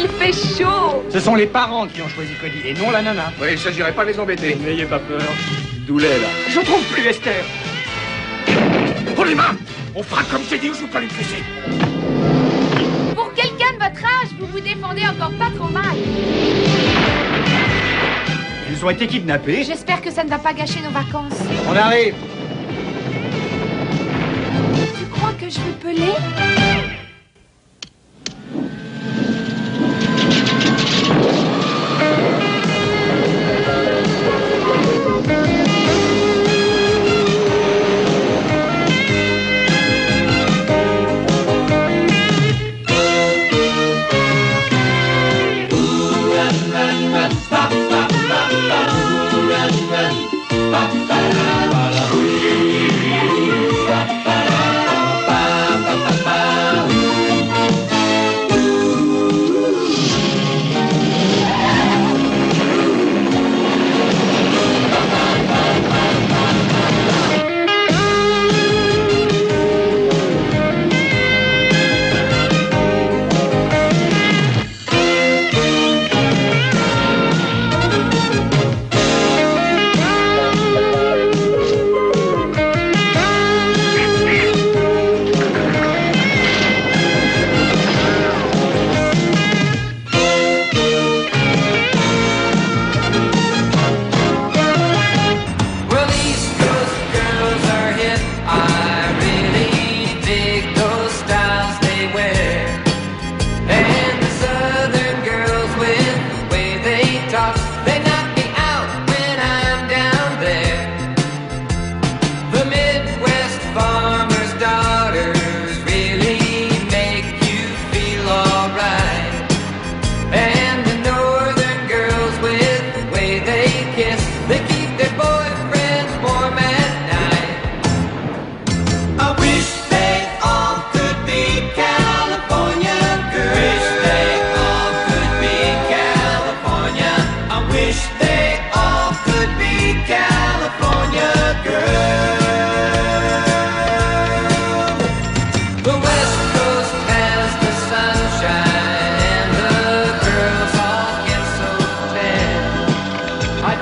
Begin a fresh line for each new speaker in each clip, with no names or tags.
qu'il fait chaud!
Ce sont les parents qui ont choisi Cody et non la nana.
Oui, il s'agirait pas de les embêter.
N'ayez pas peur.
Doulet, là.
Je trouve plus Esther.
Pour les mains! On fera comme c'est dit ou je vous pas les pousser.
Pour quelqu'un de votre âge, vous vous défendez encore pas trop mal.
Ils ont été kidnappés.
J'espère que ça ne va pas gâcher nos vacances.
On arrive.
Tu crois que je veux peler?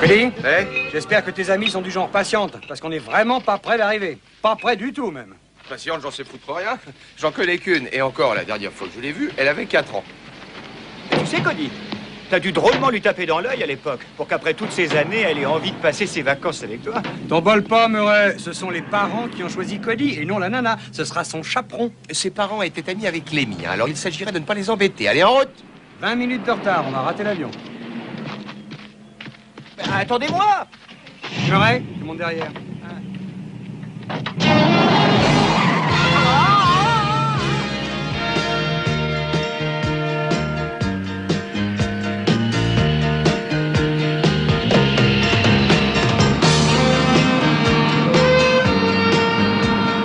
Cody, j'espère que tes amis sont du genre patiente, parce qu'on est vraiment pas près d'arriver. Pas près du tout, même.
Patiente, j'en sais foutre pour rien. J'en connais qu'une. Et encore, la dernière fois que je l'ai vue, elle avait 4 ans.
Et tu sais, Cody, t'as dû drôlement lui taper dans l'œil à l'époque, pour qu'après toutes ces années, elle ait envie de passer ses vacances avec toi. T'emballes pas, Murray. Ce sont les parents qui ont choisi Cody, et non la nana. Ce sera son chaperon.
Ses parents étaient amis avec Lémi, hein, alors il s'agirait de ne pas les embêter. Allez, en route!
20 minutes de retard, on a raté l'avion. Attendez-moi! Murray, je monte derrière.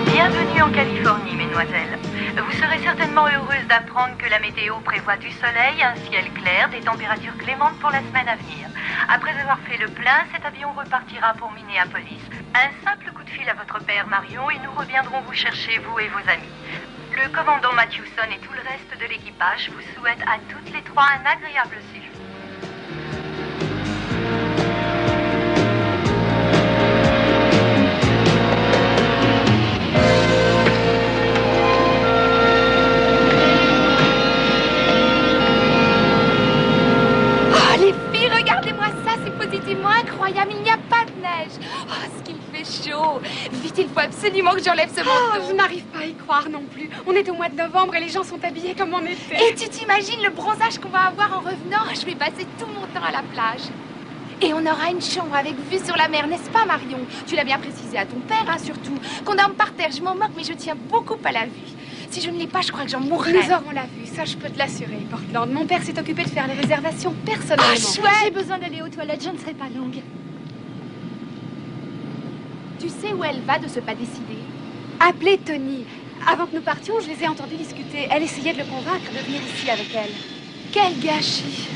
Bienvenue en Californie, mesdemoiselles. Vous serez certainement heureuse d'apprendre que la météo prévoit du soleil, un ciel clair, des températures clémentes pour la semaine à venir. Après avoir fait le plein, cet avion repartira pour Minneapolis. Un simple coup de fil à votre père Marion et nous reviendrons vous chercher, vous et vos amis. Le commandant Matthewson et tout le reste de l'équipage vous souhaitent à toutes les trois un agréable séjour.
Positivement incroyable, il n'y a pas de neige. Oh, ce qu'il fait chaud. Vite, il faut absolument que j'enlève ce manteau.
Je n'arrive pas à y croire non plus. On est au mois de novembre et les gens sont habillés comme en été.
Et tu t'imagines le bronzage qu'on va avoir en revenant? Je vais passer tout mon temps à la plage. Et on aura une chambre avec vue sur la mer, n'est-ce pas, Marion? Tu l'as bien précisé à ton père, hein, surtout. Qu'on dorme par terre, je m'en moque, mais je tiens beaucoup à la vue. Si je ne l'ai pas, je crois que j'en mourrai.
Nous aurons la vue, ça je peux te l'assurer, Portland. Mon père s'est occupé de faire les réservations personnellement.
Ah, chouette!
J'ai besoin d'aller aux toilettes, je ne serai pas longue.
Tu sais où elle va de ce pas décidé?
Appelez Tony. Avant que nous partions, je les ai entendus discuter. Elle essayait de le convaincre de venir ici avec elle.
Quel gâchis!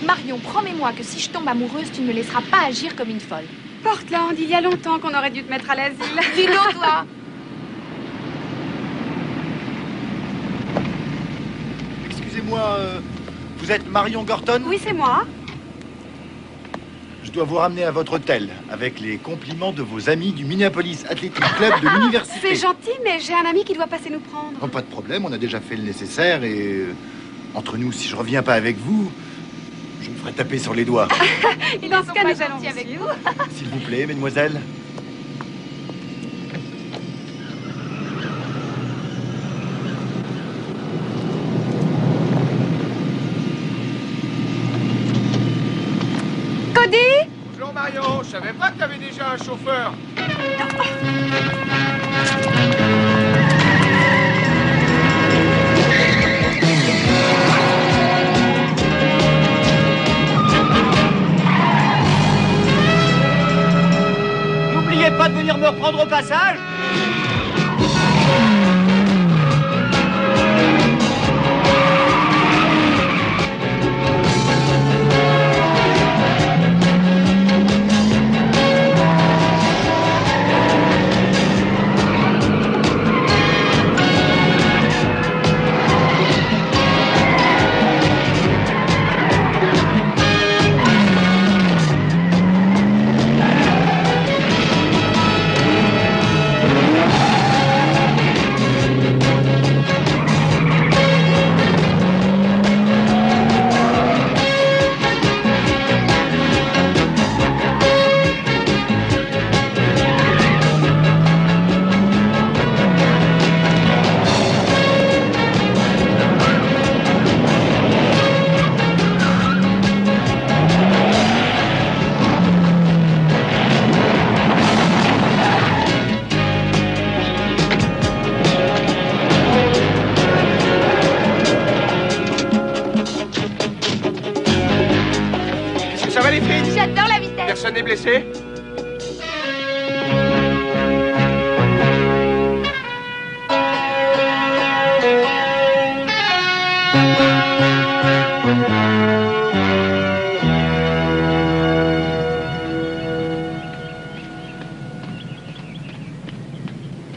Marion, promets-moi que si je tombe amoureuse, tu ne me laisseras pas agir comme une folle.
Portland, il y a longtemps qu'on aurait dû te mettre à l'asile.
Dis-le, toi!
Excusez-moi, Vous êtes Marion Gorton?
Oui, c'est moi.
Je dois vous ramener à votre hôtel avec les compliments de vos amis du Minneapolis Athletic Club de l'université.
C'est gentil, mais j'ai un ami qui doit passer nous prendre.
Oh, pas de problème, on a déjà fait le nécessaire et... entre nous, si je reviens pas avec vous, je me ferai taper sur les doigts.
Et dans ce cas, nous allons
gentils avec
avec vous.
S'il vous plaît, mesdemoiselles.
Cody?
Bonjour Marion, je savais pas que t'avais déjà un chauffeur.
N'oubliez pas de venir me reprendre au passage.
Ça va les filles?
J'adore la vitesse.
Personne n'est blessé?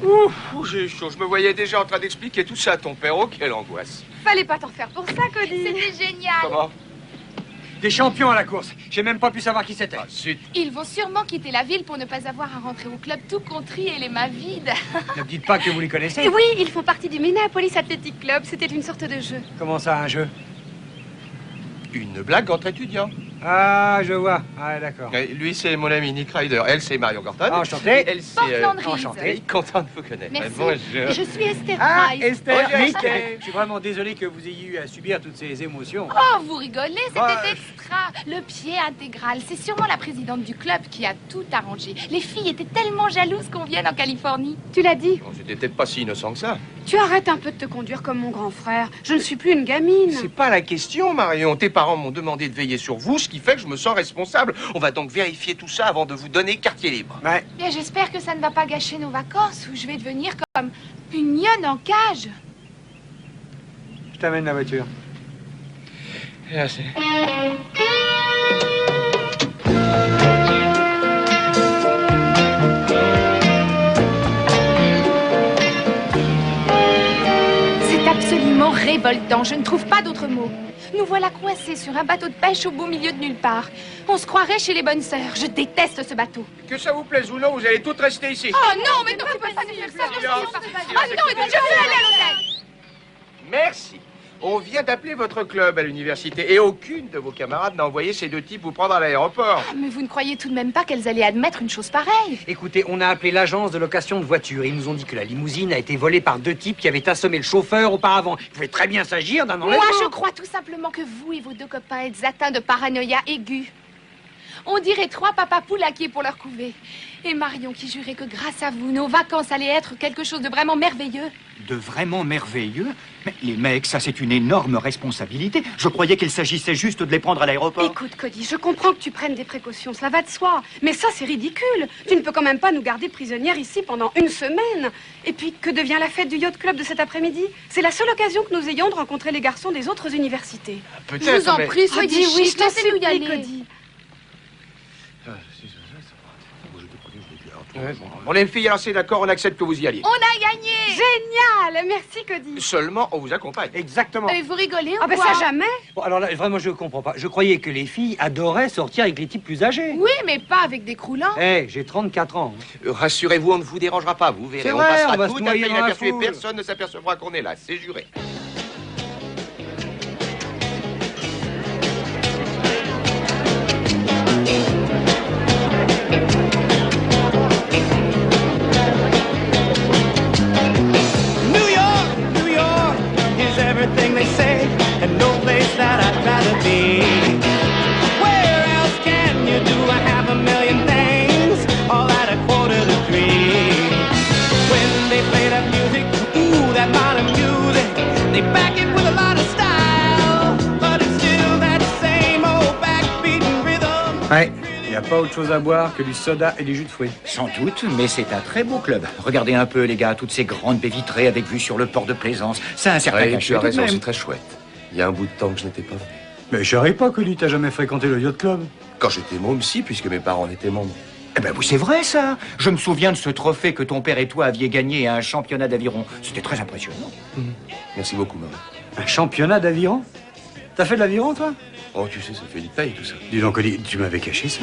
Ouf, j'ai chaud. Je me voyais déjà en train d'expliquer tout ça à ton père. Oh, quelle angoisse.
Fallait pas t'en faire pour ça, Cody.
C'était génial.
Comment?
Des champions à la course. J'ai même pas pu savoir qui c'était.
Ah, zut.
Ils vont sûrement quitter la ville pour ne pas avoir à rentrer au club tout contrit et les mains vides.
Ne me dites pas que vous les connaissez.
Et oui, ils font partie du Minneapolis Athletic Club. C'était une sorte de jeu.
Comment ça, un jeu?
Une blague entre étudiants.
Ah, je vois. Ah, d'accord.
Lui, c'est mon ami Nick Ryder. Elle, c'est Marion Gorton.
Ah, enchanté.
Elle, c'est...
Portland Reeves.
enchanté.
Content de vous connaître.
Merci.
Bonjour.
Je suis Esther
Ah,
Price.
Esther,
Bonjour,
Nick.
Esther.
Je suis vraiment désolé que vous ayez eu à subir toutes ces émotions.
Oh, vous rigolez, c'était
Ouais.
extra. Le pied intégral. C'est sûrement la présidente du club qui a tout arrangé. Les filles étaient tellement jalouses qu'on vienne en Californie.
Tu l'as dit.
Bon, c'était peut-être pas si innocent que ça.
Tu arrêtes un peu de te conduire comme mon grand frère. Je ne suis plus une gamine.
C'est pas la question, Marion. Tes parents m'ont demandé de veiller sur vous, ce qui fait que je me sens responsable. On va donc vérifier tout ça avant de vous donner quartier libre.
Ouais.
Bien, j'espère que ça ne va pas gâcher nos vacances où je vais devenir comme une lionne en cage.
Je t'amène la voiture.
Là, c'est...
C'est absolument révoltant, je ne trouve pas d'autre mot. Nous voilà coincés sur un bateau de pêche au beau milieu de nulle part. On se croirait chez les bonnes sœurs. Je déteste ce bateau.
Que ça vous plaise ou non, vous allez toutes rester ici.
Oh non, mais non, tu peux pas nous faire ça. Non,
Silence,
c'est pas-
silence,
Oh non, je veux aller à l'hôtel.
Merci. On vient d'appeler votre club à l'université et aucune de vos camarades n'a envoyé ces deux types vous prendre à l'aéroport.
Ah, mais vous ne croyez tout de même pas qu'elles allaient admettre une chose pareille?
Écoutez, on a appelé l'agence de location de voitures. Ils nous ont dit que la limousine a été volée par deux types qui avaient assommé le chauffeur auparavant. Il pouvait très bien s'agir d'un enlèvement.
Moi, je crois tout simplement que vous et vos deux copains êtes atteints de paranoïa aiguë. On dirait trois papas poulaquiers pour leur couvée. Et Marion qui jurait que grâce à vous, nos vacances allaient être quelque chose de vraiment merveilleux.
De vraiment merveilleux? Mais les mecs, ça c'est une énorme responsabilité. Je croyais qu'il s'agissait juste de les prendre à l'aéroport.
Écoute, Cody, je comprends que tu prennes des précautions, cela va de soi. Mais ça, c'est ridicule. Tu ne peux quand même pas nous garder prisonnières ici pendant une semaine. Et puis, que devient la fête du yacht club de cet après-midi? C'est la seule occasion que nous ayons de rencontrer les garçons des autres universités.
Je vous en
mais-
prie, soyez
Cody, oui, je
chic,
t'en
laissez-nous y
supplie,
aller.
Cody.
Ouais, bon, les filles, alors c'est d'accord, on accepte que vous y alliez.
On a gagné!
Génial! Merci, Cody.
Seulement, on vous accompagne.
Exactement.
Vous rigolez ou
Ah ben
quoi?
ça, jamais.
Bon, alors là, vraiment, je comprends pas. Je croyais que les filles adoraient sortir avec les types plus âgés.
Oui, mais pas avec des croulants.
J'ai 34 ans.
Rassurez-vous, on ne vous dérangera pas, vous verrez.
C'est
On
vrai,
passera
on va
tout
se
à
noyer
fait
dans la
inaperçu et
foule.
personne ne s'apercevra qu'on est là, c'est juré.
New York is everything they say, and no place that I'd rather be. Where else can you do a 500,000 things, all at 2:45? When they play that music, ooh, that modern music, they back it with a lot of style, but it's still that same old backbeating rhythm.
Ouais, il n'y a pas autre chose à boire que du soda et du jus de fruits.
Sans doute, mais c'est un très beau club. Regardez un peu, les gars, toutes ces grandes baies vitrées avec vue sur le port de Plaisance. Ça a un certain
Ouais,
cachet
tu as
tout de
raison,
même.
c'est très chouette. Il y a un bout de temps que je n'étais pas venu.
Mais je savais pas, Cody, t'as jamais fréquenté le yacht club.
Quand j'étais môme, si, puisque mes parents en étaient membres.
Eh ben, c'est vrai, ça. Je me souviens de ce trophée que ton père et toi aviez gagné à un championnat d'aviron. C'était très impressionnant.
Merci beaucoup, maman.
Un championnat d'aviron? T'as fait de l'aviron, toi?
Oh, tu sais, ça fait une taille, tout ça.
Dis donc, Cody, tu m'avais caché ça.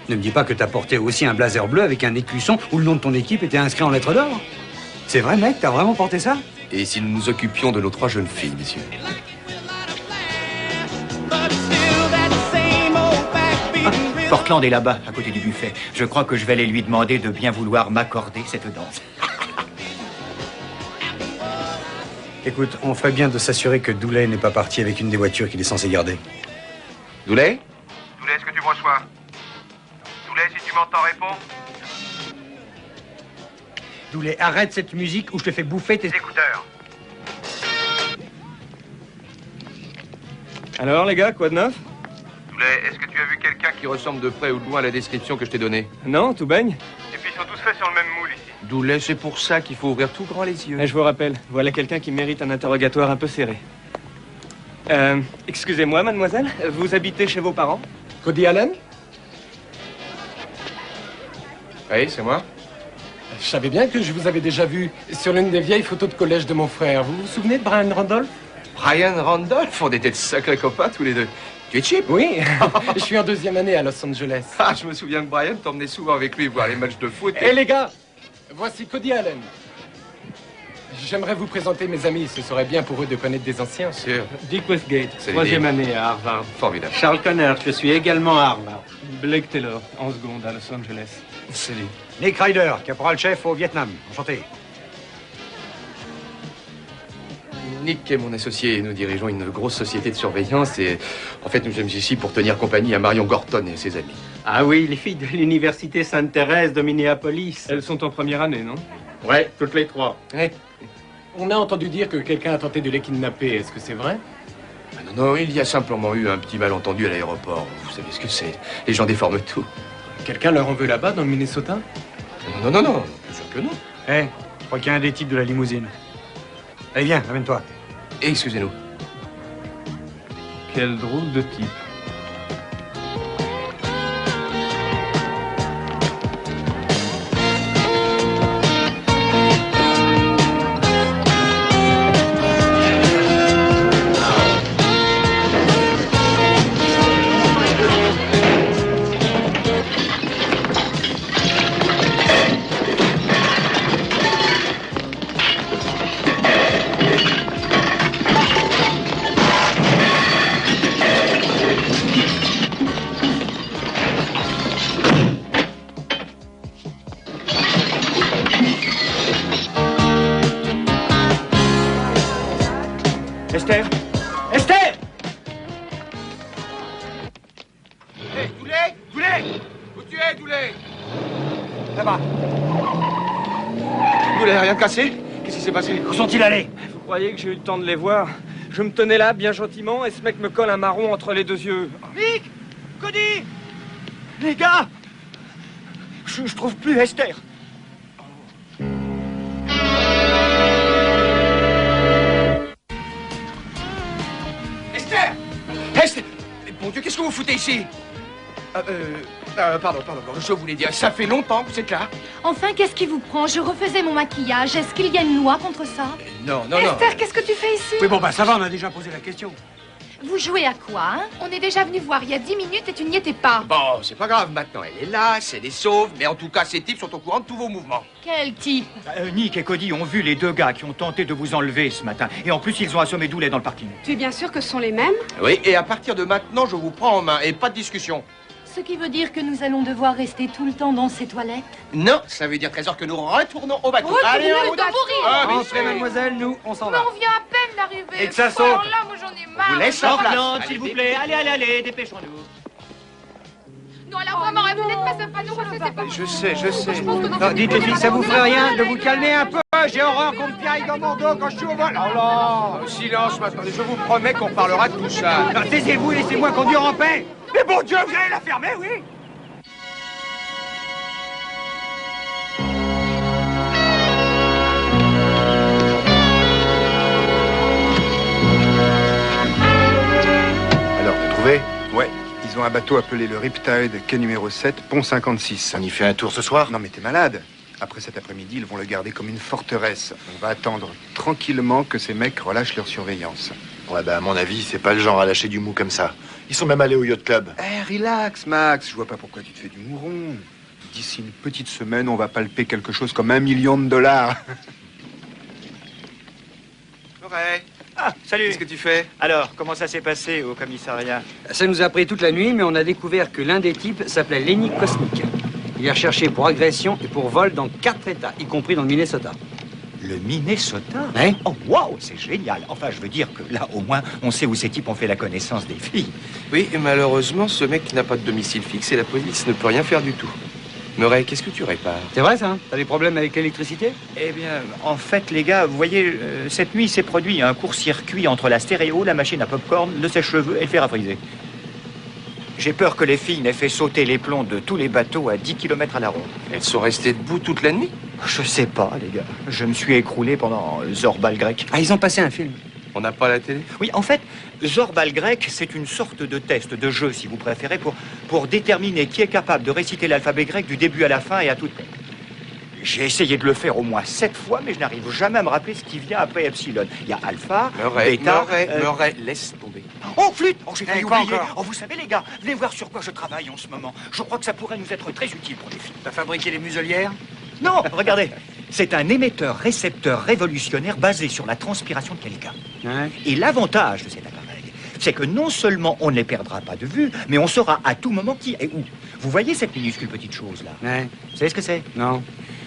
Ne me dis pas que t'as porté aussi un blazer bleu avec un écusson où le nom de ton équipe était inscrit en lettres d'or. C'est vrai, mec, t'as vraiment porté ça?
Et si nous nous occupions de nos 3 jeunes filles, messieurs?
But it's still that same old backbeating rhythm.
Portland est là-bas, à côté du buffet. Je crois que je vais aller lui demander de bien vouloir m'accorder cette danse.
Écoute, on ferait bien de s'assurer que Dooley n'est pas parti avec une des voitures qu'il est censé garder.
Dooley?
Dooley, est-ce que tu me reçois? Dooley, si tu m'entends, réponds.
Dooley, arrête cette musique ou je te fais bouffer tes
Écouteurs.
Alors, les gars, quoi de neuf?
Dooley, est-ce que tu as vu quelqu'un
Qui ressemble de près ou de loin à la description que je t'ai donnée.
Non, tout baigne.
Et puis ils sont tous faits sur le même moule ici.
Dooley, c'est pour ça qu'il faut ouvrir tout grand les yeux.
Et je vous rappelle, voilà quelqu'un qui mérite un interrogatoire un peu serré. Excusez-moi, mademoiselle, vous habitez chez vos parents?
Cody Allen?
Oui, c'est moi.
Je savais bien que je vous avais déjà vu sur l'une des vieilles photos de collège de mon frère. Vous vous souvenez de Brian Randolph?
Brian Randolph, on était de sacrés copains tous les deux. Tu es cheap?
Oui, je suis en 2e année à Los Angeles.
Ah, je me souviens que Brian t'emmenait souvent avec lui voir les matchs de foot.
Hé les gars, voici Cody Allen. J'aimerais vous présenter mes amis, ce serait bien pour eux de connaître des anciens.
Sûr.
Dick Westgate,
Salut,
3e
Dick.
année à Harvard.
Formidable.
Charles Connor, je suis également à Harvard. Blake Taylor, en seconde à Los Angeles.
Salut.
Nick Ryder, caporal-chef au Vietnam. Enchanté.
Nick est mon associé et nous dirigeons une grosse société de surveillance et en fait nous sommes ici pour tenir compagnie à Marion Gorton et ses amis.
Ah oui, les filles de l'université Sainte-Thérèse de Minneapolis. Elles sont en première année, non?
Ouais, toutes les 3.
Ouais. On a entendu dire que quelqu'un a tenté de les kidnapper, est-ce que c'est vrai?
Ah non, non, il y a simplement eu un petit malentendu à l'aéroport. Vous savez ce que c'est. Les gens déforment tout.
Quelqu'un leur en veut là-bas, dans le Minnesota?
Non, non, non, non, bien sûr que non.
Je crois qu'il y a un des types de la limousine. Allez, viens, amène-toi.
Excusez-nous.
Quel drôle de type.
Esther Esther
Hé, Dooley! Dooley! Où tu es, Dooley?
Là-bas.
Dooley, rien cassé? Qu'est-ce qui s'est passé?
Où sont-ils allés?
Vous croyez que j'ai eu le temps de les voir? Je me tenais là, bien gentiment, et ce mec me colle un marron entre les deux yeux.
Nick! Cody! Les gars! Je trouve plus Esther.
Esther! Esther! Mon Dieu, qu'est-ce que vous foutez ici? Pardon, je voulais dire, ça fait longtemps que vous êtes là.
Enfin, qu'est-ce qui vous prend? Je refaisais mon maquillage. Est-ce qu'il y a une loi contre ça?
Non.
Esther, qu'est-ce que tu fais ici?
Oui, bon, bah ça va, on a déjà posé la question.
Vous jouez à quoi, hein?
On est déjà venu voir il y a 10 minutes et tu n'y étais pas.
Bon, c'est pas grave, maintenant elle est là, c'est les sauve, mais en tout cas, ces types sont au courant de tous vos mouvements.
Quel type?
Nick et Cody ont vu les deux gars qui ont tenté de vous enlever ce matin. Et en plus, ils ont assommé Dooley dans le parking.
Tu es bien sûr que ce sont les mêmes?
Oui, et à partir de maintenant, je vous prends en main, et pas de discussion.
Ce qui veut dire que nous allons devoir rester tout le temps dans ces toilettes?
Non, ça veut dire, Trésor, que nous retournons au bateau.
Allez,
on
on doit mourir.
Entrez, mademoiselle, nous, on s'en
Mais
va.
on vient à peine d'arriver.
Et que ça
Oh là
saute.
là, moi j'en ai marre.
vous laisse en place.
Oriente,
Allez,
s'il vous plaît. Allez, dépêchons-nous.
Non, alors vraiment, vous n'êtes pas sympa, non, c'est pas.
Je sais.
Non, dites les filles, ça vous ferait rien de vous calmer un peu? J'ai horreur qu'on me piaille dans mon dos quand je suis au vol. Oh là!
Silence maintenant, je vous promets qu'on parlera de tout ça.
Non, taisez-vous, laissez-moi conduire en paix. Mais bon Dieu, vous allez la fermer, oui?
Alors, t'as trouvé?
Ouais, ils ont un bateau appelé le Riptide, quai numéro 7, pont 56.
On y fait un tour ce soir?
Non mais t'es malade. Après cet après-midi, ils vont le garder comme une forteresse. On va attendre tranquillement que ces mecs relâchent leur surveillance.
Ouais, bah à mon avis, c'est pas le genre à lâcher du mou comme ça. Ils sont même allés au yacht club.
Relax, Max. Je vois pas pourquoi tu te fais du mouron. D'ici une petite semaine, on va palper quelque chose comme $1 million.
Ouais.
Ah, salut.
Qu'est-ce que tu fais?
Alors, comment ça s'est passé au commissariat?
Ça nous a pris toute la nuit, mais on a découvert que l'un des types s'appelait Lenny Kosnick. Il est recherché pour agression et pour vol dans 4 États, y compris dans le Minnesota.
Le Minnesota?
Hein?
Oh, waouh, c'est génial. Enfin, je veux dire que là, au moins, on sait où ces types ont fait la connaissance des filles.
Oui, et malheureusement, ce mec n'a pas de domicile fixe et la police ne peut rien faire du tout. Murray, qu'est-ce que tu répares?
C'est vrai, ça? T'as des problèmes avec l'électricité?
Eh bien, en fait, les gars, vous voyez, cette nuit, il s'est produit un court-circuit entre la stéréo, la machine à popcorn, le sèche-cheveux et le fer à friser. J'ai peur que les filles n'aient fait sauter les plombs de tous les bateaux à 10 km à la ronde.
Elles sont restées debout toute la nuit?
Je sais pas, les gars. Je me suis écroulé pendant Zorbal grec.
Ah, ils ont passé un film.
On n'a pas la télé?
Oui, en fait, Zorbal grec, c'est une sorte de test, de jeu, si vous préférez, pour déterminer qui est capable de réciter l'alphabet grec du début à la fin et à toute tête. J'ai essayé de le faire au moins 7 fois, mais je n'arrive jamais à me rappeler ce qui vient après Epsilon. Il y a Alpha, Beta...
Murray, laisse tomber.
Oh, flûte! Oh, j'ai failli
quoi
oublier.
encore?
Oh, vous savez, les gars, venez voir sur quoi je travaille en ce moment. Je crois que ça pourrait nous être très utile pour les filles.
T'as fabriqué les muselières?
Non, regardez. C'est un émetteur-récepteur révolutionnaire basé sur la transpiration de quelqu'un.
Ouais.
Et l'avantage de cet appareil, c'est que non seulement on ne les perdra pas de vue, mais on saura à tout moment qui et où. Vous voyez cette minuscule petite chose-là?
Ouais.
Vous savez ce que c'est?
Non.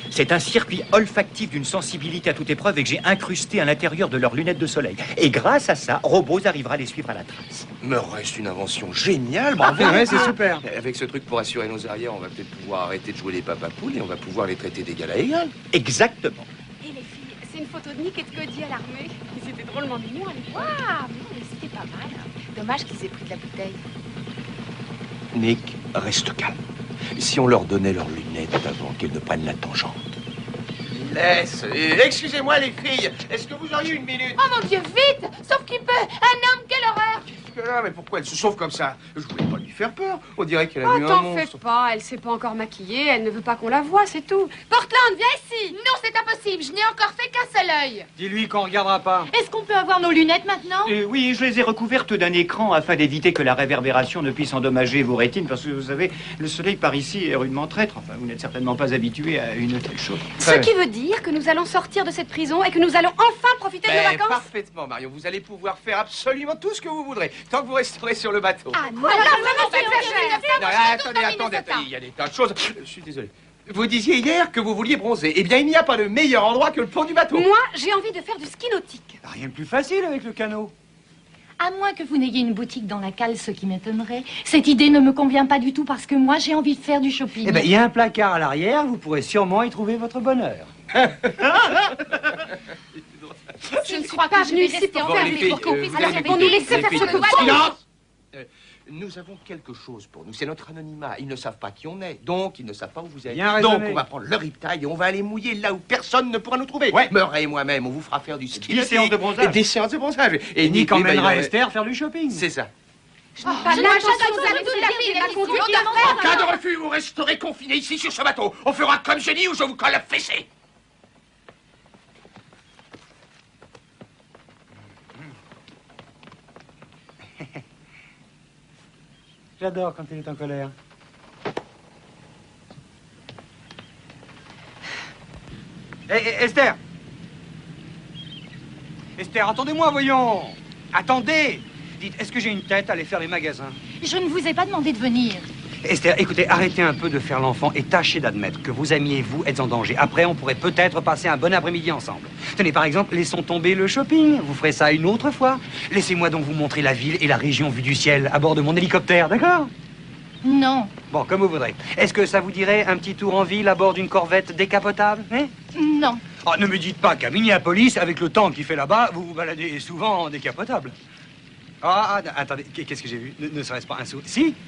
C'est un circuit olfactif d'une sensibilité à toute épreuve et que j'ai incrusté à l'intérieur de leurs lunettes de soleil. Et grâce à ça, Robose arrivera à les suivre à la trace.
Murray, c'est une invention géniale, bravo!
Ouais, c'est super.
Avec ce truc pour assurer nos arrières, on va peut-être pouvoir arrêter de jouer les papapoules et on va pouvoir les traiter d'égal à égal.
Exactement.
Et les filles, c'est une photo de Nick et de Cody à l'armée. Ils étaient drôlement mignons à l'époque.
Waouh, mais c'était pas mal. Dommage qu'ils aient pris de la bouteille.
Nick, reste calme. Si on leur donnait leurs lunettes avant qu'elles ne prennent la tangente. Laisse. Excusez-moi les filles, est-ce que vous auriez une minute?
Oh mon Dieu, vite! Sauf qu'il peut! Un homme, quelle horreur!
Là, mais pourquoi elle se sauve comme ça? Je voulais pas lui faire peur. On dirait qu'elle a vu un
T'en fais
monstre.
pas, elle s'est pas encore maquillée, elle ne veut pas qu'on la voie, c'est tout. Portland, viens ici!
Non, c'est impossible, je n'ai encore fait qu'un seul œil.
Dis-lui qu'on regardera pas.
Est-ce qu'on peut avoir nos lunettes maintenant?
Oui, je les ai recouvertes d'un écran afin d'éviter que la réverbération ne puisse endommager vos rétines, parce que vous savez, le soleil par ici est rudement traître. Enfin, vous n'êtes certainement pas habitué à une telle chose.
Ce qui veut dire que nous allons sortir de cette prison et que nous allons enfin profiter de nos vacances.
Parfaitement, Marion. Vous allez pouvoir faire absolument tout ce que vous voudrez, tant que vous resterez sur le bateau.
Ah non,
Attendez, il y a des tas de choses. Je suis désolé. Vous disiez hier que vous vouliez bronzer. Eh bien, il n'y a pas de meilleur endroit que le pont du bateau.
Moi, j'ai envie de faire du ski nautique.
Rien de plus facile avec le canot.
À moins que vous n'ayez une boutique dans la cale, ce qui m'étonnerait. Cette idée ne me convient pas du tout parce que moi, j'ai envie de faire du shopping.
Eh bien, il y a un placard à l'arrière, vous pourrez sûrement y trouver votre bonheur.
Je ne suis pas venue ici pour faire des cours. Alors,
les
pour nous laisser faire ce que vous
Silence! Nous avons quelque chose pour nous, c'est notre anonymat. Ils ne savent pas qui on est, donc ils ne savent pas où vous êtes.
Bien
donc
raisonné.
on va prendre le riptide et on va aller mouiller là où personne ne pourra nous trouver.
Ouais.
Murray et moi-même, on vous fera faire du ski.
Des séances de bronzage.
Des séances de bronzage.
Et Nick
lui,
emmènera
il va-
Esther faire du shopping.
C'est ça.
Je n'ai pas l'intention de vous laisser la fille,
En cas de refus, vous resterez confiné ici sur ce bateau. On fera comme j'ai dit ou je vous colle la fessée.
J'adore quand il est en colère. Esther! Esther, attendez-moi, voyons! Attendez! Dites, est-ce que j'ai une tête à aller faire les magasins?
Je ne vous ai pas demandé de venir.
Esther, écoutez, arrêtez un peu de faire l'enfant et tâchez d'admettre que vos amis et vous êtes en danger. Après, on pourrait peut-être passer un bon après-midi ensemble. Tenez, par exemple, laissons tomber le shopping. Vous ferez ça une autre fois. Laissez-moi donc vous montrer la ville et la région vue du ciel à bord de mon hélicoptère, d'accord?
Non.
Bon, comme vous voudrez. Est-ce que ça vous dirait un petit tour en ville à bord d'une corvette décapotable, hein?
Non.
Oh, ne me dites pas qu'à Minneapolis, avec le temps qu'il fait là-bas, vous vous baladez souvent en décapotable. Attendez, qu'est-ce que j'ai vu? Ne serait-ce pas un sourire?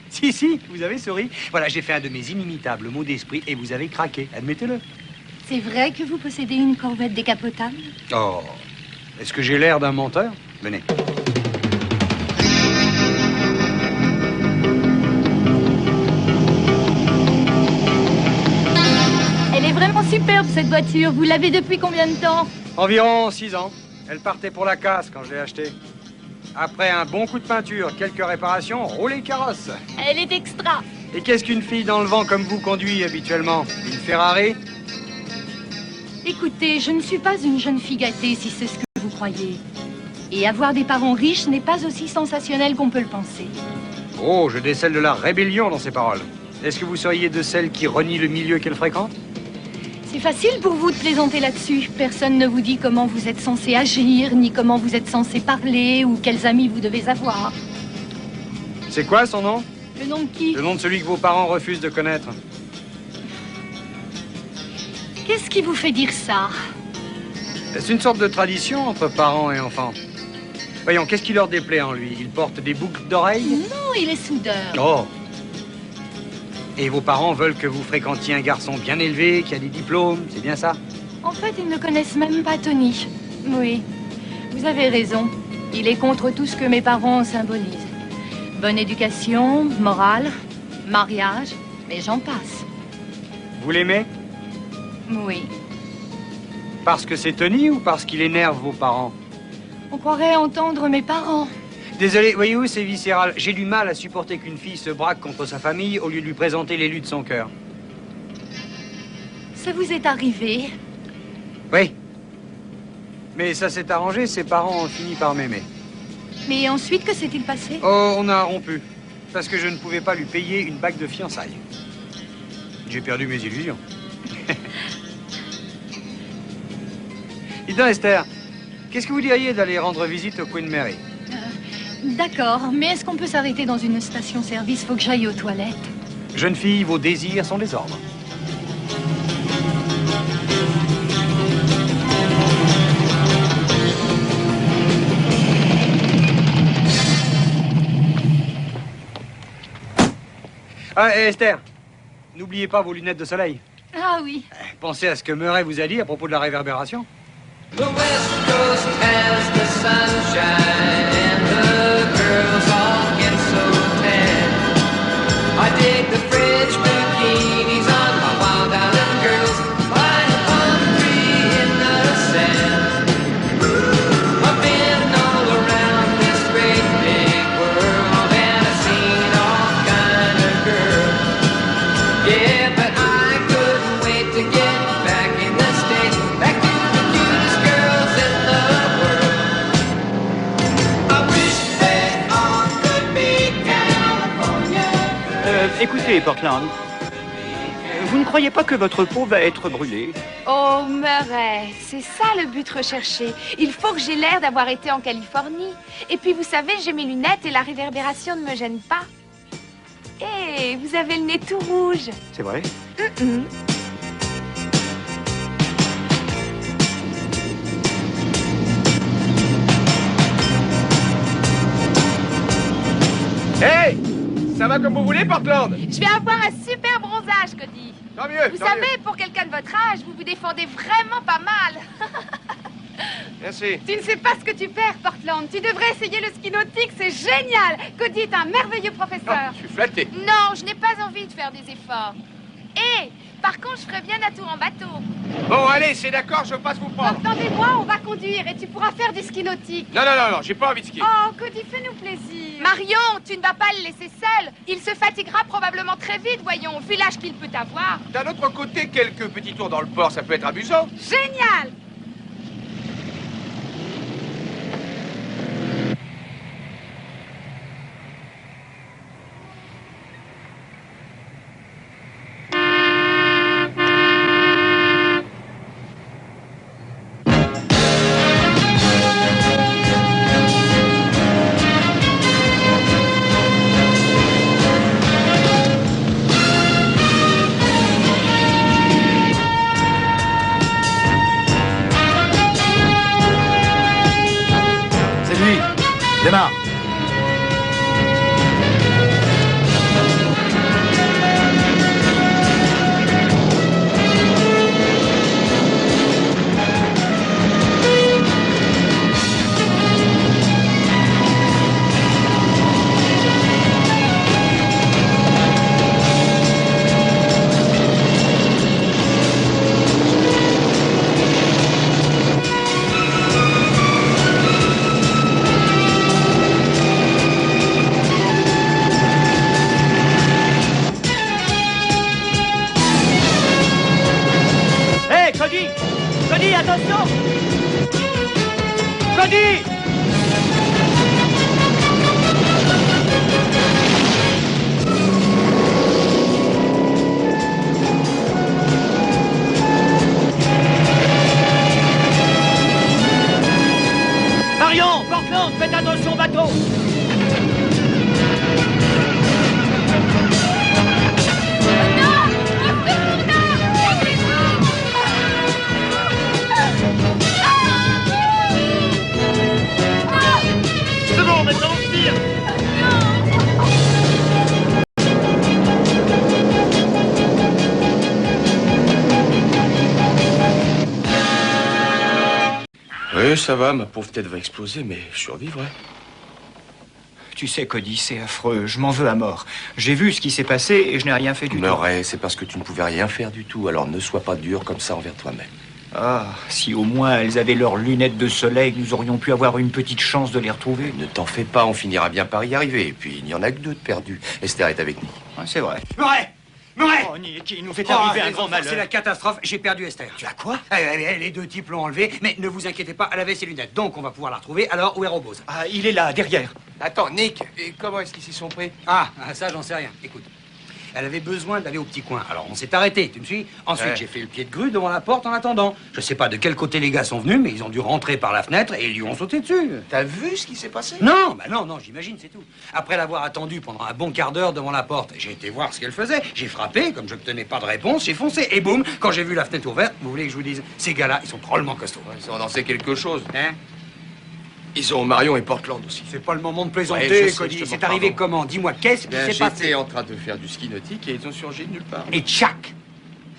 Si, vous avez souri. Voilà, j'ai fait un de mes inimitables mots d'esprit et vous avez craqué, admettez-le.
C'est vrai que vous possédez une corvette décapotable?
Oh, est-ce que j'ai l'air d'un menteur? Venez.
Elle est vraiment superbe, cette voiture. Vous l'avez depuis combien de temps?
Environ 6 ans. Elle partait pour la casse quand je l'ai achetée. Après un bon coup de peinture, quelques réparations, roulez carrosse.
Elle est extra.
Et qu'est-ce qu'une fille dans le vent comme vous conduit habituellement? Une Ferrari?
Écoutez, je ne suis pas une jeune fille gâtée, si c'est ce que vous croyez. Et avoir des parents riches n'est pas aussi sensationnel qu'on peut le penser.
Oh, je décèle de la rébellion dans ces paroles. Est-ce que vous seriez de celles qui renient le milieu qu'elles fréquentent?
C'est facile pour vous de plaisanter là-dessus. Personne ne vous dit comment vous êtes censé agir, ni comment vous êtes censé parler, ou quels amis vous devez avoir.
C'est quoi son nom?
Le nom de qui?
Le nom de celui que vos parents refusent de connaître.
Qu'est-ce qui vous fait dire ça?
C'est une sorte de tradition entre parents et enfants. Voyons, qu'est-ce qui leur déplaît en lui? Il porte des boucles d'oreilles?
Non, il est soudeur.
Oh! Et vos parents veulent que vous fréquentiez un garçon bien élevé, qui a des diplômes, c'est bien ça?
En fait, ils ne connaissent même pas Tony. Oui, vous avez raison. Il est contre tout ce que mes parents symbolisent. Bonne éducation, morale, mariage, et j'en passe.
Vous l'aimez?
Oui.
Parce que c'est Tony ou parce qu'il énerve vos parents?
On croirait entendre mes parents.
Désolé, voyez-vous, c'est viscéral. J'ai du mal à supporter qu'une fille se braque contre sa famille au lieu de lui présenter l'élu de son cœur.
Ça vous est arrivé?
Oui. Mais ça s'est arrangé, ses parents ont fini par m'aimer.
Mais ensuite, que s'est-il passé?
Oh, on a rompu. Parce que je ne pouvais pas lui payer une bague de fiançailles. J'ai perdu mes illusions. Dis donc, Esther, qu'est-ce que vous diriez d'aller rendre visite au Queen Mary?
D'accord, mais est-ce qu'on peut s'arrêter dans une station-service? Faut que j'aille aux toilettes.
Jeune fille, vos désirs sont des ordres. Ah, et Esther, n'oubliez pas vos lunettes de soleil.
Ah oui.
Pensez à ce que Murray vous a dit à propos de la réverbération.
The West Coast has the sunshine and the girls all get so tan. I dig the French bikinis on my Wild Island girls by the palm tree in the sand. I've been all around this great big world and I've seen all kind of girls. Yeah, but I couldn't wait to get back in the States, back to the cutest girls in the world. I wish they all could be California.
Écoutez, Portland, vous ne croyez pas que votre peau va être brûlée?
Oh, Murray, c'est ça le but recherché. Il faut que j'ai l'air d'avoir été en Californie. Et puis, vous savez, j'ai mes lunettes et la réverbération ne me gêne pas. Hé, vous avez le nez tout rouge.
C'est vrai?
Hey! Ça va comme vous voulez, Portland?
Je vais avoir un super bronzage, Cody.
Tant mieux,
Vous
tant
savez, pour quelqu'un de votre âge, vous vous défendez vraiment pas mal.
Merci.
Tu ne sais pas ce que tu perds, Portland. Tu devrais essayer le ski nautique, c'est génial. Cody est un merveilleux professeur.
Je suis flatté.
Non, je n'ai pas envie de faire des efforts. Et par contre, je ferai bien la tour en bateau.
Bon, allez, c'est d'accord, je passe vous prendre.
Portland et moi, on va conduire et tu pourras faire du ski nautique.
Non, non, non, non, j'ai pas envie de skier.
Oh, Cody, fais-nous plaisir.
Marion, tu ne vas pas le laisser seul. Il se fatiguera probablement très vite, voyons, vu l'âge qu'il peut avoir.
D'un autre côté, quelques petits tours dans le port, ça peut être amusant.
Génial.
Démarre.
Cody, attention! Cody! Marion, Portland, faites attention au bateau!
Oui, ça va, ma pauvre tête va exploser, mais je survivrai.
Tu sais, Cody, c'est affreux. Je m'en veux à mort. J'ai vu ce qui s'est passé et je n'ai rien fait du tout.
Murray, c'est parce que tu ne pouvais rien faire du tout, alors ne sois pas dur comme ça envers toi-même.
Ah, si au moins elles avaient leurs lunettes de soleil, nous aurions pu avoir une petite chance de les retrouver.
Ne t'en fais pas, on finira bien par y arriver. Et puis, il n'y en a que 2 de perdus. Esther est avec nous.
Ouais, c'est vrai.
Murray! Murray!
Oh, Nick, il nous est arrivé un grand malheur.
C'est la catastrophe, j'ai perdu Esther.
Tu as quoi?
Les 2 types l'ont enlevée, mais ne vous inquiétez pas, elle avait ses lunettes. Donc on va pouvoir la retrouver. Alors, où est Robose?
Ah, il est là, derrière.
Attends, Nick, et comment est-ce qu'ils s'y sont pris?
Ah, ça, j'en sais rien. Écoute. Elle avait besoin d'aller au petit coin. Alors on s'est arrêté, tu me suis? Ensuite, j'ai fait le pied de grue devant la porte en attendant. Je sais pas de quel côté les gars sont venus, mais ils ont dû rentrer par la fenêtre et ils lui ont sauté dessus.
T'as vu ce qui s'est passé?
Non, bah non, j'imagine, c'est tout. Après l'avoir attendu pendant un bon quart d'heure devant la porte, j'ai été voir ce qu'elle faisait. J'ai frappé, comme je n'obtenais pas de réponse, j'ai foncé. Et boum, quand j'ai vu la fenêtre ouverte, vous voulez que je vous dise, ces gars-là, ils sont drôlement costauds.
Ils ont dansé quelque chose.
Hein?
Ils ont Marion et Portland aussi.
C'est pas le moment de plaisanter,
Ouais,
Cody. C'est arrivé comment? Dis-moi, qu'est-ce qui s'est passé?
J'étais en train de faire du ski nautique et ils ont surgi de nulle part.
Et tchac!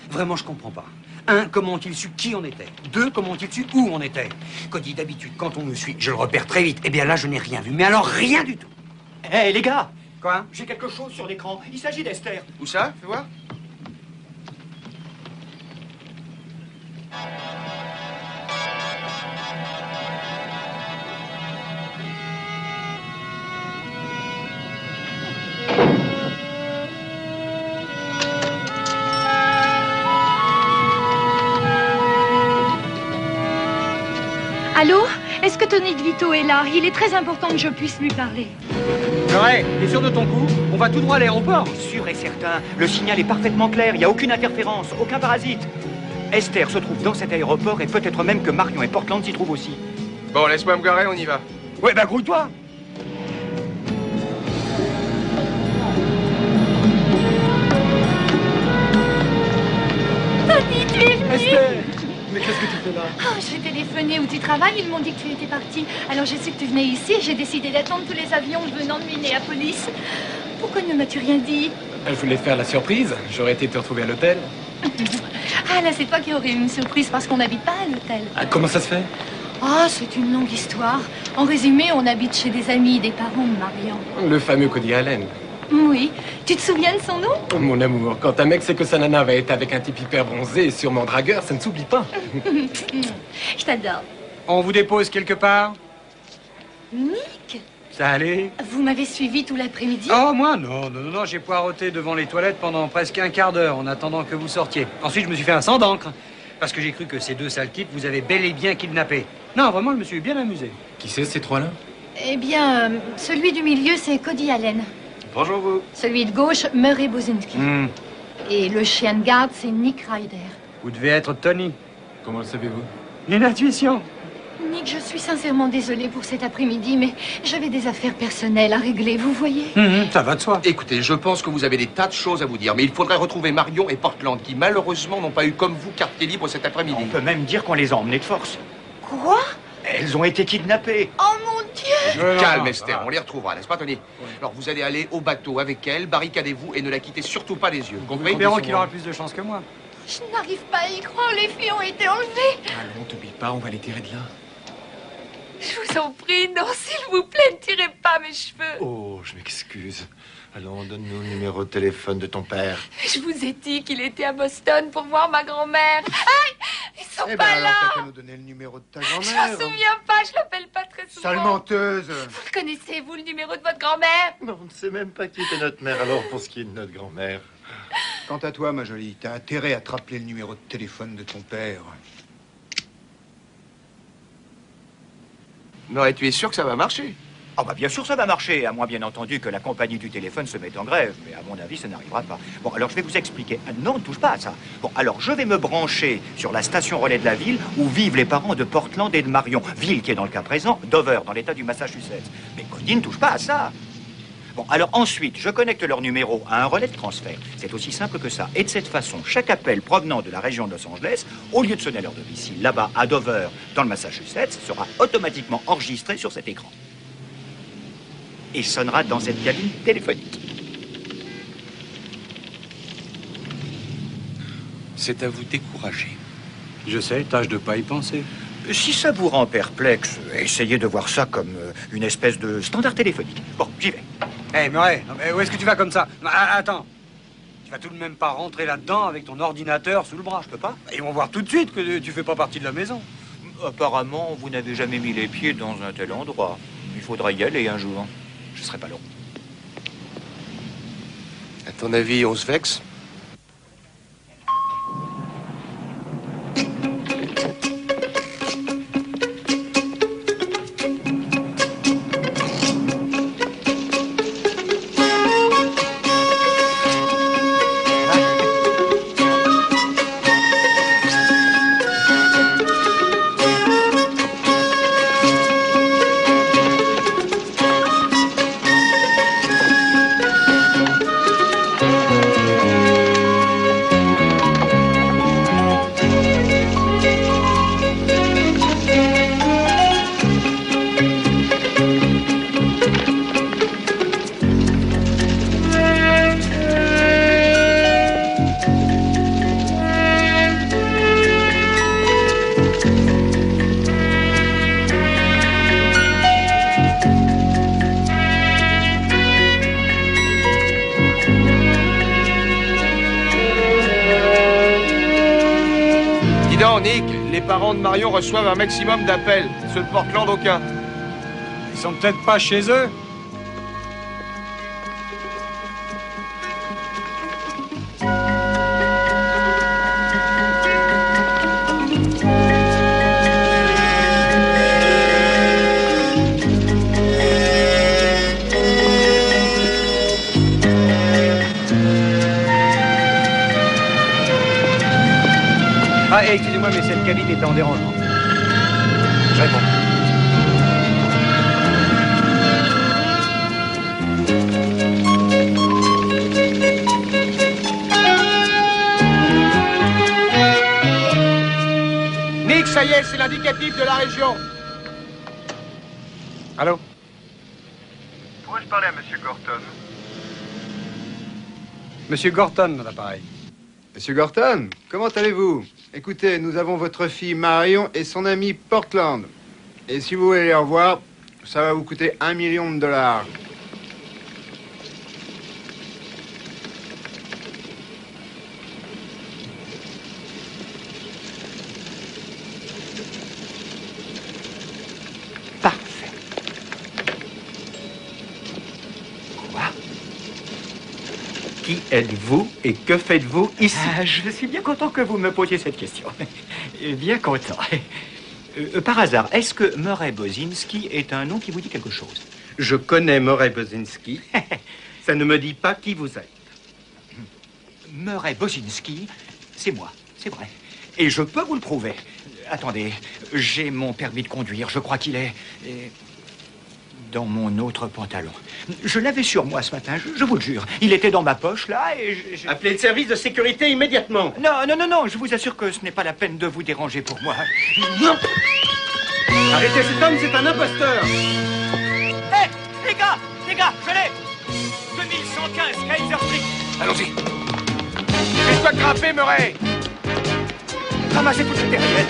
Vraiment, je comprends pas. 1, comment ont-ils su qui on était? 2, comment ont-ils su où on était? Cody, d'habitude, quand on me suit, je le repère très vite. Eh bien là, je n'ai rien vu. Mais alors, rien du tout.
Hé, les gars!
Quoi?
J'ai quelque chose sur l'écran. Il s'agit d'Esther.
Où ça? Fais voir.
Allô? Est-ce que Tony DeVito est là? Il est très important que je puisse lui parler.
Murray, t'es sûr de ton coup? On va tout droit à l'aéroport.
Sûr et certain. Le signal est parfaitement clair. Il n'y a aucune interférence, aucun parasite. Esther se trouve dans cet aéroport et peut-être même que Marion et Portland s'y trouvent aussi.
Bon, laisse-moi me garer, on y va.
Ouais, bah grouille-toi.
Tony, tu es venu?
Esther! Mais qu'est-ce que tu fais là?
Oh, j'ai téléphoné où tu travailles, ils m'ont dit que tu étais parti. Alors je sais que tu venais ici et j'ai décidé d'attendre tous les avions venant de Minneapolis. Pourquoi ne m'as-tu rien dit?
Je voulais te faire la surprise. J'aurais été te retrouver à l'hôtel.
Ah là, c'est toi qui aurais eu une surprise parce qu'on n'habite pas à l'hôtel.
Ah, comment ça se fait?
Ah, c'est une longue histoire. En résumé, on habite chez des amis des parents de Marion.
Le fameux Cody Allen.
Oui. Tu te souviens de son nom?
Oh, mon amour, quand un mec sait que sa nana va être avec un type hyper bronzé et sûrement dragueur, ça ne s'oublie pas.
Je t'adore.
On vous dépose quelque part?
Nick,
Ça allait?
vous m'avez suivi tout l'après-midi?
Oh, moi, non, j'ai poireauté devant les toilettes pendant presque un quart d'heure en attendant que vous sortiez. Ensuite, je me suis fait un sang d'encre, parce que j'ai cru que ces deux sales types vous avaient bel et bien kidnappé. Non, vraiment, je me suis bien amusé.
Qui c'est, ces trois-là?
Eh bien, celui du milieu, c'est Cody Allen.
Bonjour, vous.
Celui de gauche, Murray Bozinski. Et le chien de garde, c'est Nick Ryder.
Vous devez être Tony.
Comment le savez-vous?
Une intuition.
Nick, je suis sincèrement désolée pour cet après-midi, mais j'avais des affaires personnelles à régler, vous voyez?
Ça va de soi.
Écoutez, je pense que vous avez des tas de choses à vous dire, mais il faudrait retrouver Marion et Portland, qui malheureusement n'ont pas eu comme vous carte libre cet après-midi.
On peut même dire qu'on les a emmenés de force.
Quoi?
Elles ont été kidnappées.
Oh mon Dieu!
Calme, Esther, on les retrouvera, n'est-ce pas, Tony? Alors, vous allez aller au bateau avec elle, barricadez-vous et ne la quittez surtout pas des yeux. Vous comprenez?
Espérons qu'il aura plus de chance que moi.
Je n'arrive pas à y croire, les filles ont été enlevées.
Allons, t'oublie pas, on va les tirer de là.
Je vous en prie, non, s'il vous plaît, ne tirez pas mes cheveux.
Oh, je m'excuse. Allons, donne-nous le numéro de téléphone de ton père.
Je vous ai dit qu'il était à Boston pour voir ma grand-mère. Aïe, ils sont
Eh ben
pas
alors,
là.
t'as qu'à nous donner le numéro de ta
Je m'en
grand-mère.
souviens pas, je l'appelle pas très souvent.
Sale menteuse.
Vous le connaissez, vous, le numéro de votre grand-mère?
Non, on ne sait même pas qui était notre mère, alors pour ce qui est de notre grand-mère. Quant à toi, ma jolie, t'as intérêt à te rappeler le numéro de téléphone de ton père.
Mais tu es sûr que ça va marcher?
Ah bah bien sûr ça va marcher, à moins bien entendu que la compagnie du téléphone se mette en grève. Mais à mon avis, ça n'arrivera pas. Bon, alors je vais vous expliquer. Ah, non, ne touche pas à ça. Bon, alors je vais me brancher sur la station relais de la ville où vivent les parents de Portland et de Marion. Ville qui est dans le cas présent, Dover, dans l'état du Massachusetts. Mais Cody ne touche pas à ça. Bon, alors ensuite, je connecte leur numéro à un relais de transfert. C'est aussi simple que ça. Et de cette façon, chaque appel provenant de la région de Los Angeles, au lieu de sonner à leur domicile là-bas, à Dover, dans le Massachusetts, sera automatiquement enregistré sur cet écran. Et sonnera dans cette cabine téléphonique.
C'est à vous décourager.
Je sais, tâche de pas y penser.
Si ça vous rend perplexe, essayez de voir ça comme une espèce de standard téléphonique. Bon, j'y vais.
Hé, Murray, non, mais où est-ce que tu vas comme ça? Attends. Tu vas tout de même pas rentrer là-dedans avec ton ordinateur sous le bras, je peux pas? Ils vont voir tout de suite que tu fais pas partie de la maison.
Apparemment, vous n'avez jamais mis les pieds dans un tel endroit. Il faudra y aller un jour. Je serai pas long.
À ton avis, on se vexe? Nick, les parents de Marion reçoivent un maximum d'appels. Ceux de Portland, aucun.
Ils sont peut-être pas chez eux. Ah, excusez-moi, mais cette cabine est en dérangement.
Je réponds. Nick, ça y est, c'est l'indicatif de la région.
Allô?
Pourrais-je parler à Monsieur Gorton?
Monsieur Gorton, à l'appareil.
Monsieur Gorton, comment allez-vous? Écoutez, nous avons votre fille Marion et son ami Portland.
Et si vous voulez les revoir, ça va vous coûter $1 million.
Parfait. Quoi?
Qui êtes-vous et que faites-vous ici?
Je suis bien content que vous me posiez cette question. Bien content. Par hasard, est-ce que Murray Bozinski est un nom qui vous dit quelque chose?
Je connais Murray Bozinski. Ça ne me dit pas qui vous êtes.
Murray Bozinski, c'est moi, c'est vrai. Et je peux vous le prouver. Attendez, j'ai mon permis de conduire. Je crois qu'il est dans mon autre pantalon. Je l'avais sur moi ce matin, je vous le jure. Il était dans ma poche, là, et
Appelez le service de sécurité immédiatement.
Non, je vous assure que ce n'est pas la peine de vous déranger pour moi.
Non! Arrêtez cet homme, c'est un imposteur.
Hé, les gars, je l'ai. 2115 Kaiser Street.
Allons-y. Laisse-toi grimper, Murray.
Ramassez tout ce matériel.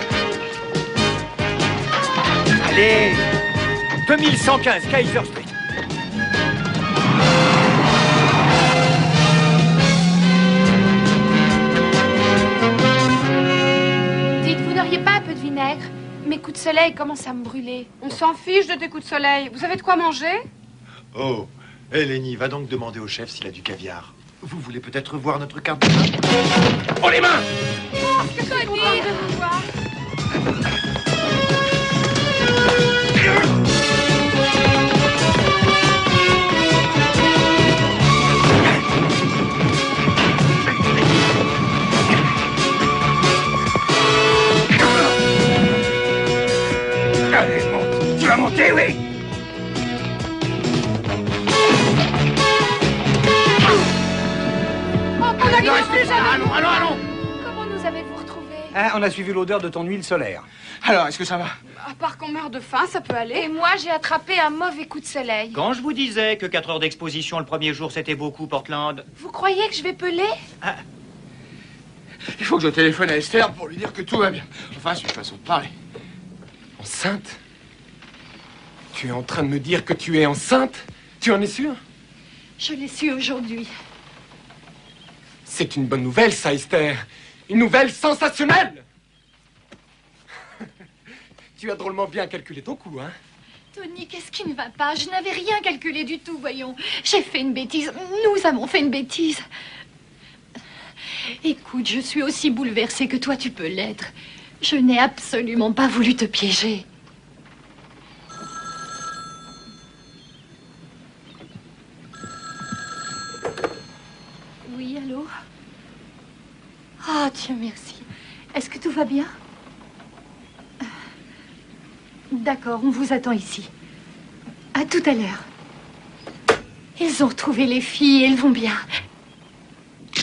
Allez, 2115 Kaiser Street.
Dites, vous n'auriez pas un peu de vinaigre? Mes coups de soleil commencent à me brûler.
On s'en fiche de tes coups de soleil. Vous avez de quoi manger?
Oh, Eleni, va donc demander au chef s'il a du caviar. Vous voulez peut-être voir notre carte de vin?
Oh, les mains!
Oh, que c'est content de vous voir.
Allez, monte. Tu vas monter, oui?
Allons. Comment nous avez-vous retrouvés?
Ah, on a suivi l'odeur de ton huile solaire.
Alors, est-ce que ça va?
À part qu'on meurt de faim, ça peut aller.
Et moi, j'ai attrapé un mauvais coup de soleil.
Quand je vous disais que 4 heures d'exposition le premier jour, c'était beaucoup, Portland.
Vous croyez que je vais peler?
Il faut que je téléphone à Esther pour lui dire que tout va bien. Enfin, c'est une façon de parler.
Enceinte? Tu es en train de me dire que tu es enceinte? Tu en es sûr?
Je l'ai su aujourd'hui.
C'est une bonne nouvelle, ça, Esther. Une nouvelle sensationnelle. Tu as drôlement bien calculé ton coup, hein?
Tony, qu'est-ce qui ne va pas? Je n'avais rien calculé du tout, voyons. J'ai fait une bêtise. Nous avons fait une bêtise. Écoute, je suis aussi bouleversée que toi, tu peux l'être. Je n'ai absolument pas voulu te piéger. Oui, allô? Ah, Dieu merci. Est-ce que tout va bien? D'accord, on vous attend ici. À tout à l'heure. Ils ont retrouvé les filles, elles vont bien.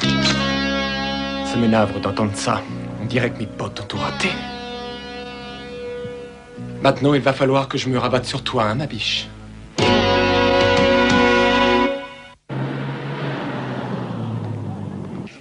Ça m'énerve d'entendre ça. On dirait que mes potes ont tout raté. Maintenant, il va falloir que je me rabatte sur toi, hein, ma biche.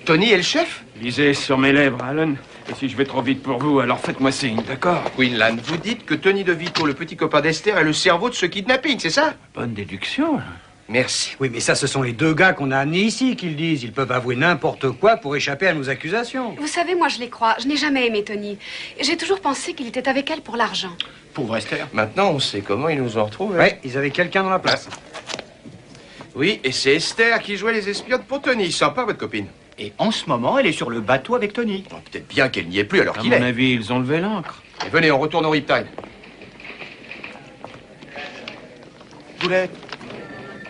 Tony est le chef?
Lisez sur mes lèvres, Alan. Et si je vais trop vite pour vous, alors faites-moi signe, d'accord?
Quinlan, vous dites que Tony DeVito, le petit copain d'Esther, est le cerveau de ce kidnapping, c'est ça?
Bonne déduction.
Merci.
Oui, mais ça, ce sont les deux gars qu'on a amenés ici qui le disent. Ils peuvent avouer n'importe quoi pour échapper à nos accusations.
Vous savez, moi, je les crois. Je n'ai jamais aimé Tony. J'ai toujours pensé qu'il était avec elle pour l'argent.
Pauvre Esther.
Maintenant, on sait comment ils nous ont retrouvés.
Ouais, ils avaient quelqu'un dans la place.
Oui, et c'est Esther qui jouait les espionnes pour Tony. Sympa, votre copine.
Et en ce moment, elle est sur le bateau avec Tony.
Oh, peut-être bien qu'elle n'y est plus alors
À
qu'il
mon
est.
avis, ils ont levé l'ancre.
Et venez, on retourne au Riptide.
Boulette,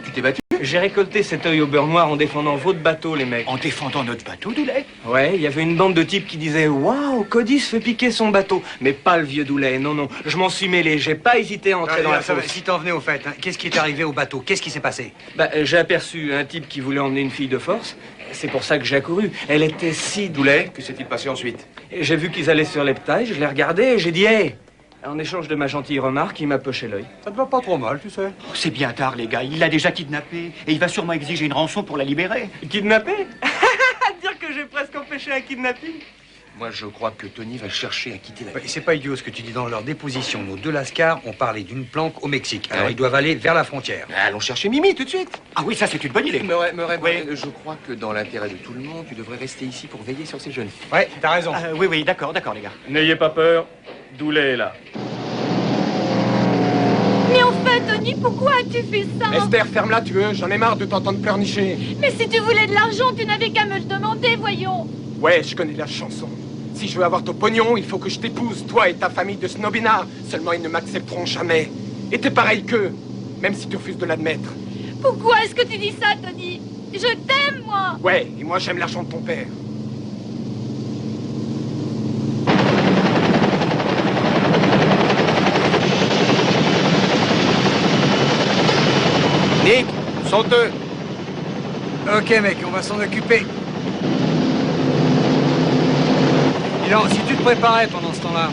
Tu t'es battu?
J'ai récolté cet œil au beurre noir en défendant votre bateau, les mecs.
en défendant notre bateau, Doulet.
Ouais, il y avait une bande de types qui disaient « Waouh, Cody se fait piquer son bateau !» Mais pas le vieux Doulet, non. Je m'en suis mêlé, j'ai pas hésité à entrer dans la fosse.
Si t'en venais au fait, hein, qu'est-ce qui est arrivé au bateau? Qu'est-ce qui s'est passé?
J'ai aperçu un type qui voulait emmener une fille de force. C'est pour ça que j'ai accouru. Elle était si douce.
Doulet, que s'est-il passé ensuite?
Et j'ai vu qu'ils allaient sur l'épetail, je l'ai regardé et j'ai dit « Hey !» En échange de ma gentille remarque, il m'a poché l'œil.
Ça te va pas trop mal, tu sais.
Oh, c'est bien tard, les gars. Il l'a déjà kidnappé. Et il va sûrement exiger une rançon pour la libérer.
Kidnappé? Dire que j'ai presque empêché un kidnapping?
Moi, je crois que Tony va chercher à quitter la ville.
Et c'est pas idiot ce que tu dis. Dans leur déposition, nos deux lascars ont parlé d'une planque au Mexique. Alors ils doivent aller vers la frontière.
Allons chercher Mimi tout de suite.
Ah oui, ça c'est une bonne idée.
Murray,
Oui.
je crois que dans l'intérêt de tout le monde, tu devrais rester ici pour veiller sur ces jeunes filles.
Ouais, t'as raison.
Oui, d'accord, les gars.
N'ayez pas peur, Doulet est là.
Mais enfin, Tony, pourquoi as-tu fait ça?
Esther, ferme-la, tu veux. J'en ai marre de t'entendre pleurnicher.
Mais si tu voulais de l'argent, tu n'avais qu'à me le demander, voyons.
Ouais, je connais la chanson. Si je veux avoir ton pognon, il faut que je t'épouse, toi et ta famille de snobinards. Seulement, ils ne m'accepteront jamais. Et t'es pareil qu'eux, même si tu refuses de l'admettre.
Pourquoi est-ce que tu dis ça, Tony? Je t'aime, moi.
Ouais, et moi, j'aime l'argent de ton père.
Nick, saute-eux.
Ok, mec, on va s'en occuper. Dis donc, si tu te préparais pendant ce temps-là.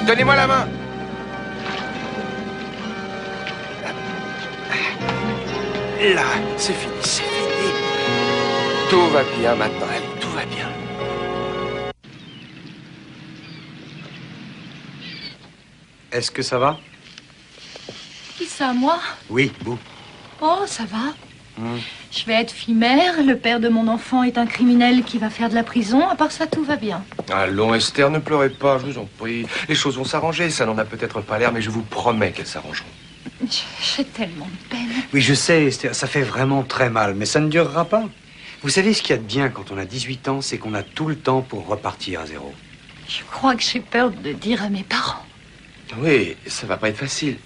Donnez-moi la main. Là, c'est fini, c'est fini. Tout va bien maintenant, allez, tout va bien.
Est-ce que ça va?
Qui ça, moi?
Oui, vous.
Oh, ça va. Je vais être fille-mère. Le père de mon enfant est un criminel qui va faire de la prison. À part ça, tout va bien.
Allons, Esther, ne pleurez pas, je vous en prie. Les choses vont s'arranger, ça n'en a peut-être pas l'air, mais je vous promets qu'elles s'arrangeront.
J'ai tellement de peine.
Oui, je sais, Esther, ça fait vraiment très mal, mais ça ne durera pas. Vous savez, ce qu'il y a de bien quand on a 18 ans, c'est qu'on a tout le temps pour repartir à zéro.
Je crois que j'ai peur de le dire à mes parents.
Oui, ça va pas être facile.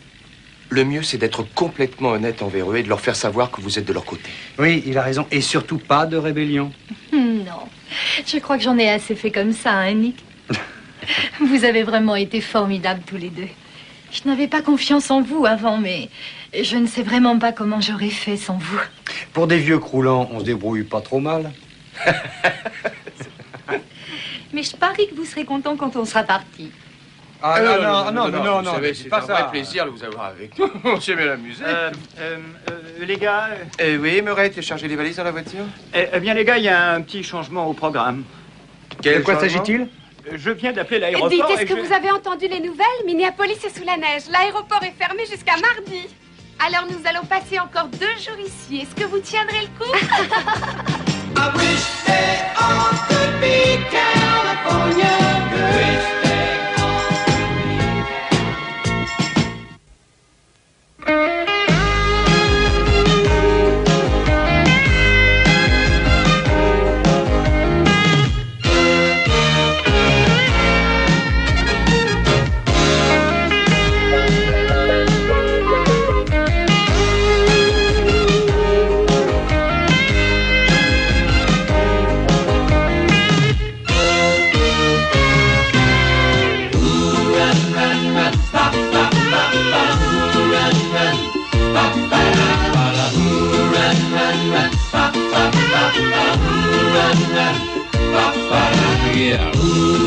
Le mieux, c'est d'être complètement honnête envers eux et de leur faire savoir que vous êtes de leur côté.
Oui, il a raison. Et surtout pas de rébellion.
Non, je crois que j'en ai assez fait comme ça, hein, Nick? Vous avez vraiment été formidables tous les deux. Je n'avais pas confiance en vous avant, mais je ne sais vraiment pas comment j'aurais fait sans vous.
Pour des vieux croulants, on se débrouille pas trop mal.
Mais je parie que vous serez content quand on sera partis.
Ah non,
Vous savez, c'est un vrai plaisir de vous avoir avec nous. On s'est bien amusé.
Les gars...
oui, Murray, t'es chargé les valises dans la voiture?
Eh bien, les gars, il y a un petit changement au programme.
De quoi s'agit-il?
Je viens d'appeler l'aéroport.
Dites, est-ce que vous avez entendu les nouvelles? Minneapolis est sous la neige. L'aéroport est fermé jusqu'à mardi.
Alors nous allons passer encore 2 jours ici. Est-ce que vous tiendrez le coup?
I wish they all could be California girls.
yeah. Ooh.